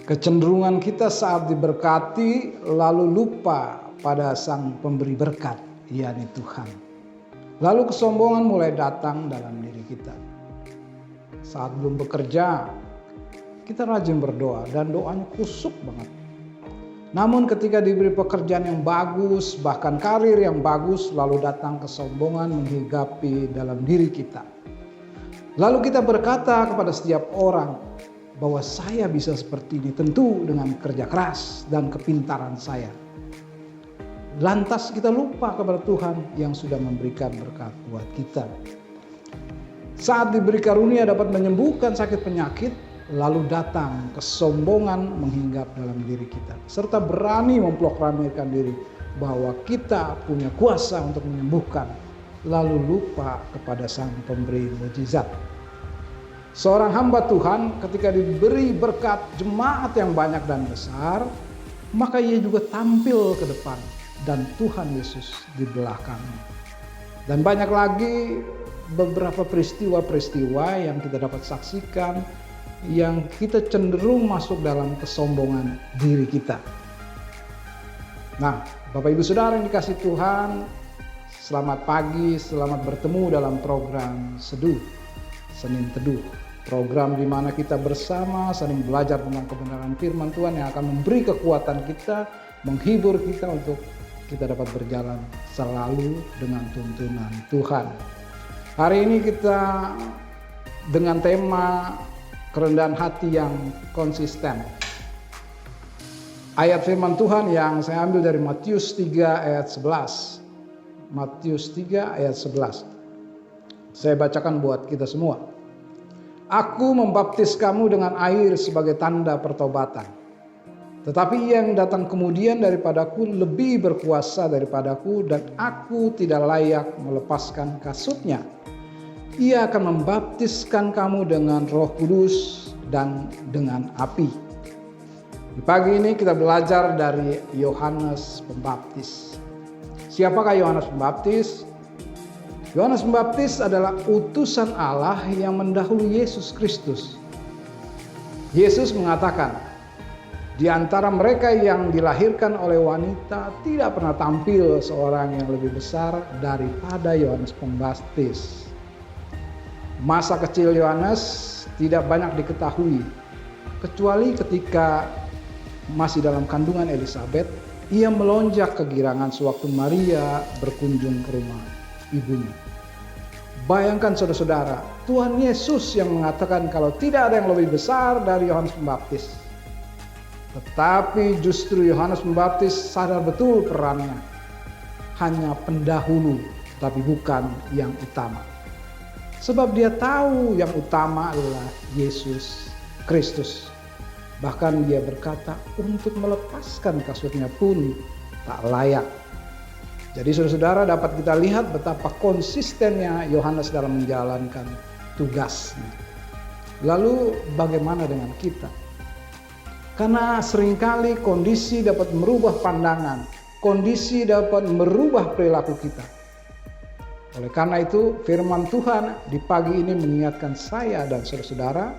Kecenderungan kita saat diberkati lalu lupa pada Sang Pemberi berkat, yakni Tuhan. Lalu kesombongan mulai datang dalam diri kita. Saat belum bekerja, kita rajin berdoa dan doanya kusuk banget. Namun ketika diberi pekerjaan yang bagus, bahkan karir yang bagus, lalu datang kesombongan menghinggapi dalam diri kita. Lalu kita berkata kepada setiap orang bahwa saya bisa seperti ini tentu dengan kerja keras dan kepintaran saya. Lantas kita lupa kepada Tuhan yang sudah memberikan berkat buat kita. Saat diberi karunia dapat menyembuhkan sakit penyakit, lalu datang kesombongan menghinggap dalam diri kita, serta berani memproklamirkan diri bahwa kita punya kuasa untuk menyembuhkan, lalu lupa kepada Sang Pemberi mukjizat. Seorang hamba Tuhan ketika diberi berkat jemaat yang banyak dan besar, maka ia juga tampil ke depan dan Tuhan Yesus di belakangnya. Dan banyak lagi beberapa peristiwa-peristiwa yang kita dapat saksikan yang kita cenderung masuk dalam kesombongan diri kita. Nah, Bapak Ibu Saudara yang dikasih Tuhan, selamat pagi, selamat bertemu dalam program Seduh, Senin Teduh. Program di mana kita bersama saling belajar tentang kebenaran firman Tuhan yang akan memberi kekuatan kita, menghibur kita untuk kita dapat berjalan selalu dengan tuntunan Tuhan. Hari ini kita dengan tema kerendahan hati yang konsisten. Ayat firman Tuhan yang saya ambil dari Matius 3 ayat 11. Matius 3 ayat 11. Saya bacakan buat kita semua. Aku membaptis kamu dengan air sebagai tanda pertobatan. Tetapi ia yang datang kemudian daripadaku lebih berkuasa daripadaku dan aku tidak layak melepaskan kasutnya. Ia akan membaptiskan kamu dengan Roh Kudus dan dengan api. Di pagi ini kita belajar dari Yohanes Pembaptis. Siapakah Yohanes Pembaptis? Yohanes Pembaptis adalah utusan Allah yang mendahului Yesus Kristus. Yesus mengatakan, di antara mereka yang dilahirkan oleh wanita tidak pernah tampil seorang yang lebih besar daripada Yohanes Pembaptis. Masa kecil Yohanes tidak banyak diketahui, kecuali ketika masih dalam kandungan Elizabeth, ia melonjak kegirangan sewaktu Maria berkunjung ke rumah ibunya. Bayangkan saudara-saudara, Tuhan Yesus yang mengatakan kalau tidak ada yang lebih besar dari Yohanes Pembaptis. Tetapi justru Yohanes Pembaptis sadar betul perannya. Hanya pendahulu, tapi bukan yang utama. Sebab dia tahu yang utama adalah Yesus Kristus. Bahkan dia berkata untuk melepaskan kasutnya pun tak layak. Jadi saudara-saudara dapat kita lihat betapa konsistennya Yohanes dalam menjalankan tugasnya. Lalu bagaimana dengan kita? Karena seringkali kondisi dapat merubah pandangan, kondisi dapat merubah perilaku kita. Oleh karena itu firman Tuhan di pagi ini mengingatkan saya dan saudara-saudara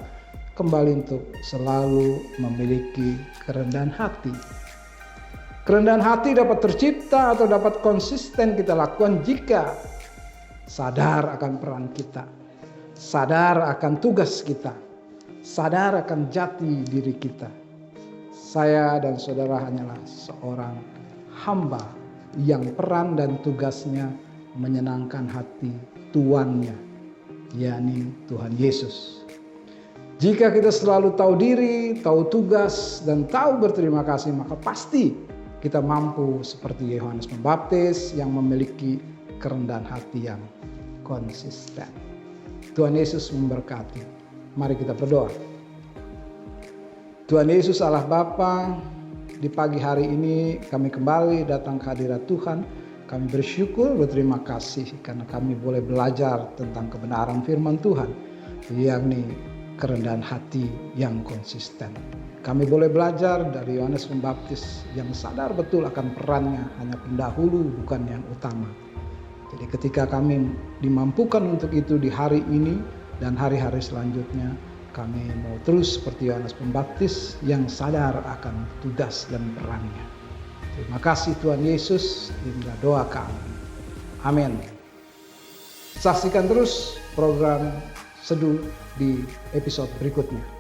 kembali untuk selalu memiliki kerendahan hati. Kerendahan hati dapat tercipta atau dapat konsisten kita lakukan jika sadar akan peran kita, sadar akan tugas kita, sadar akan jati diri kita. Saya dan saudara hanyalah seorang hamba yang peran dan tugasnya menyenangkan hati tuannya, yakni Tuhan Yesus. Jika kita selalu tahu diri, tahu tugas, dan tahu berterima kasih, maka pasti kita mampu seperti Yohanes Pembaptis yang memiliki kerendahan hati yang konsisten. Tuhan Yesus memberkati. Mari kita berdoa. Tuhan Yesus Allah Bapa, di pagi hari ini kami kembali datang ke hadirat Tuhan. Kami bersyukur, berterima kasih karena kami boleh belajar tentang kebenaran firman Tuhan, yakni kerendahan hati yang konsisten. Kami boleh belajar dari Yohanes Pembaptis yang sadar betul akan perannya hanya pendahulu bukan yang utama. Jadi ketika kami dimampukan untuk itu di hari ini dan hari-hari selanjutnya, Kami mau terus seperti Yohanes Pembaptis yang sadar akan tugas dan perannya. Terima kasih Tuhan Yesus, inilah doa kami. Amin. Saksikan terus program Seduh di episode berikutnya.